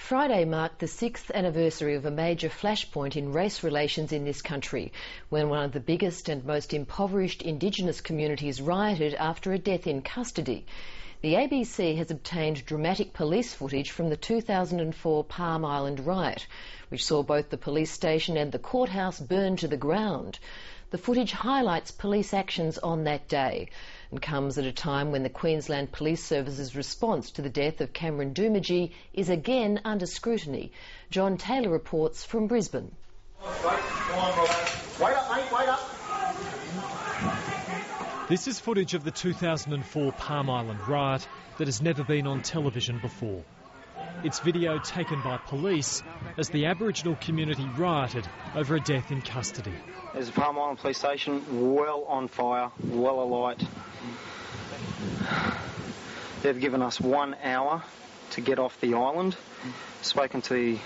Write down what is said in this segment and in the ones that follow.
Friday marked the 6th anniversary of a major flashpoint in race relations in this country, when one of the biggest and most impoverished Indigenous communities rioted after a death in custody. The ABC has obtained dramatic police footage from the 2004 Palm Island riot, which saw both the police station and the courthouse burned to the ground. The footage highlights police actions on that day and comes at a time when the Queensland Police Service's response to the death of Cameron Doomadgee is again under scrutiny. John Taylor reports from Brisbane. Wait up, mate, wait up. This is footage of the 2004 Palm Island riot that has never been on television before. It's video taken by police as the Aboriginal community rioted over a death in custody. There's the Palm Island Police Station, well on fire, well alight. They've given us 1 hour to get off the island. Spoken to the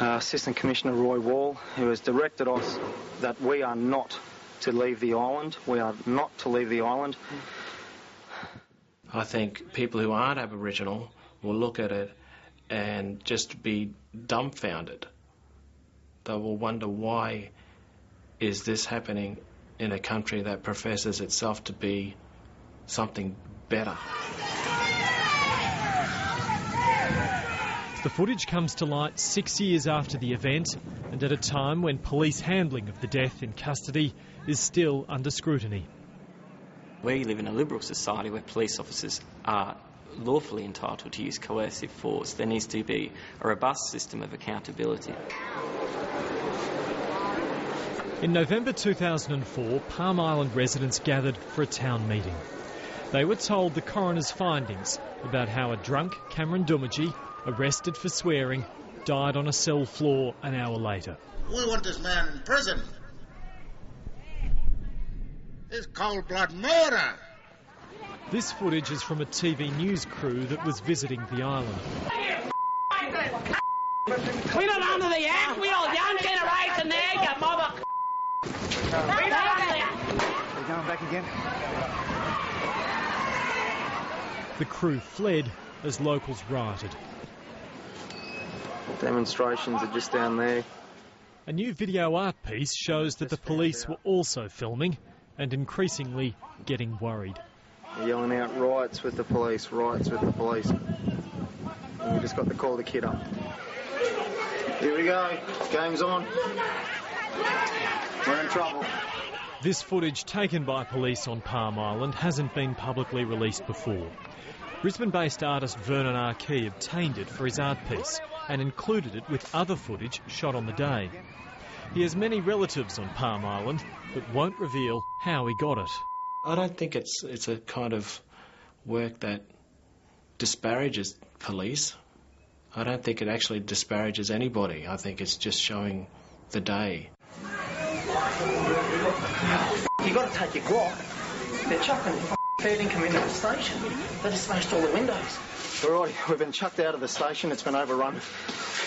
Assistant Commissioner Roy Wall, who has directed us that we are not to leave the island. We are not to leave the island. I think people who aren't Aboriginal will look at it and just be dumbfounded. They will wonder, why is this happening in a country that professes itself to be something better? The footage comes to light 6 years after the event and at a time when police handling of the death in custody is still under scrutiny. We live in a liberal society where police officers are lawfully entitled to use coercive force. There needs to be a robust system of accountability. In November 2004, Palm Island residents gathered for a town meeting. They were told the coroner's findings about how a drunk Cameron Doomadgee, arrested for swearing, died on a cell floor an hour later. We want this man in prison. It's cold-blood murder. This footage is from a TV news crew that was visiting the island. We don't under the act, we all young generation there, you mother. We're going back again. The crew fled as locals rioted. Demonstrations are just down there. A new video art piece shows that the police were also filming and increasingly getting worried. They're yelling out riots with the police, riots with the police. And we just got the call the kid up. Here we go, game's on. We're in trouble. This footage taken by police on Palm Island hasn't been publicly released before. Brisbane-based artist Vernon R. Key obtained it for his art piece and included it with other footage shot on the day. He has many relatives on Palm Island, but won't reveal how he got it. I don't think it's a kind of work that disparages police. I don't think it actually disparages anybody. I think it's just showing the day. You got to take your guac. They're chucking fair income into the station. They just smashed all the windows. Alright, we've been chucked out of the station. It's been overrun,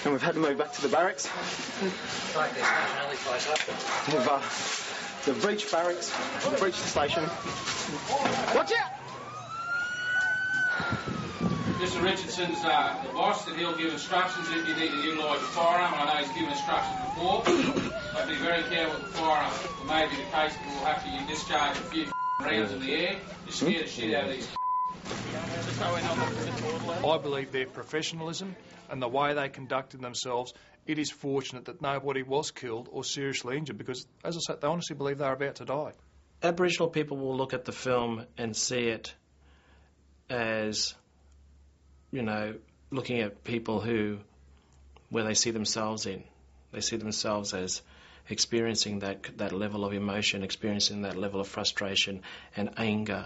and we've had to move back to the barracks. They've breached barracks, they've breached the station. Watch out! Mr Richardson's the boss, that he'll give instructions if you need to utilise your firearm. I know he's given instructions before, but be very careful with the firearm. It may be the case that we'll have to discharge a few rounds in the air to scare the shit out of these. I believe their professionalism and the way they conducted themselves, it is fortunate that nobody was killed or seriously injured because, as I said, they honestly believe they're about to die. Aboriginal people will look at the film and see it as, you know, looking at people where they see themselves in. They see themselves as experiencing that level of emotion, experiencing that level of frustration and anger.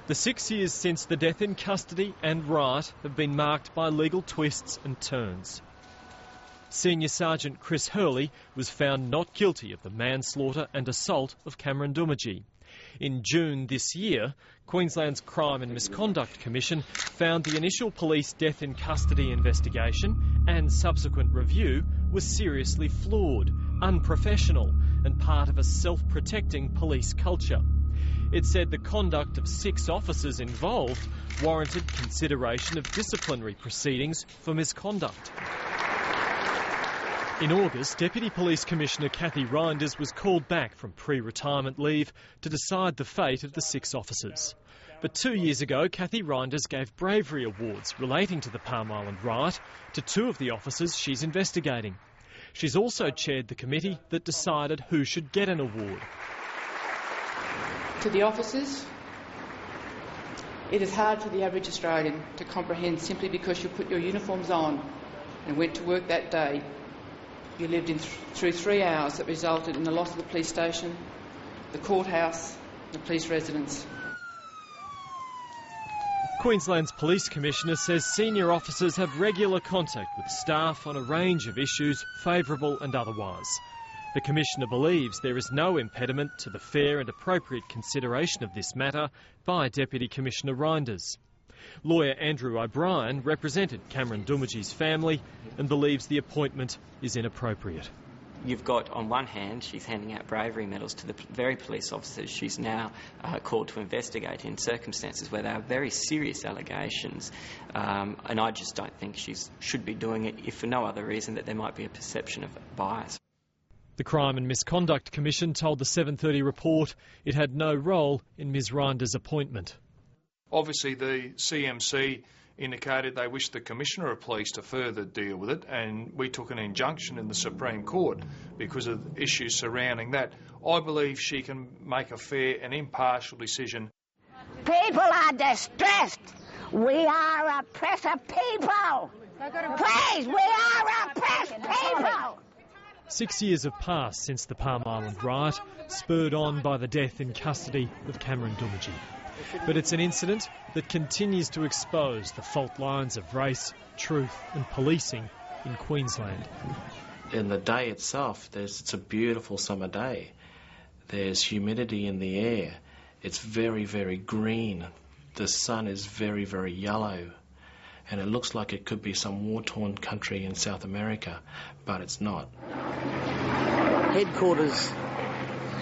The 6 years since the death in custody and riot have been marked by legal twists and turns. Senior Sergeant Chris Hurley was found not guilty of the manslaughter and assault of Cameron Doomadgee. In June this year, Queensland's Crime and Misconduct Commission found the initial police death in custody investigation and subsequent review was seriously flawed, unprofessional and part of a self-protecting police culture. It said the conduct of 6 officers involved warranted consideration of disciplinary proceedings for misconduct. In August, Deputy Police Commissioner Kathy Reinders was called back from pre-retirement leave to decide the fate of the 6 officers. But 2 years ago, Kathy Reinders gave bravery awards relating to the Palm Island riot to 2 of the officers she's investigating. She's also chaired the committee that decided who should get an award. To the officers, it is hard for the average Australian to comprehend simply because you put your uniforms on and went to work that day. You lived through 3 hours that resulted in the loss of the police station, the courthouse, the police residence. Queensland's Police Commissioner says senior officers have regular contact with staff on a range of issues, favourable and otherwise. The Commissioner believes there is no impediment to the fair and appropriate consideration of this matter by Deputy Commissioner Reinders. Lawyer Andrew O'Brien represented Cameron Doomadgee's family and believes the appointment is inappropriate. You've got, on one hand, she's handing out bravery medals to the very police officers she's now called to investigate in circumstances where there are very serious allegations, and I just don't think she should be doing it if for no other reason that there might be a perception of bias. The Crime and Misconduct Commission told the 7:30 report it had no role in Ms Reinders' appointment. Obviously, the CMC indicated they wished the Commissioner of Police to further deal with it, and we took an injunction in the Supreme Court because of issues surrounding that. I believe she can make a fair and impartial decision. People are distressed. We are oppressed people. Please, we are oppressed people. 6 years have passed since the Palm Island riot, spurred on by the death in custody of Cameron Doomadgee. But it's an incident that continues to expose the fault lines of race, truth and policing in Queensland. In the day itself, it's a beautiful summer day. There's humidity in the air. It's very, very green. The sun is very, very yellow. And it looks like it could be some war-torn country in South America, but it's not. Headquarters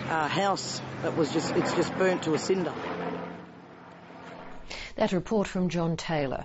house that was it's just burnt to a cinder. That report from John Taylor.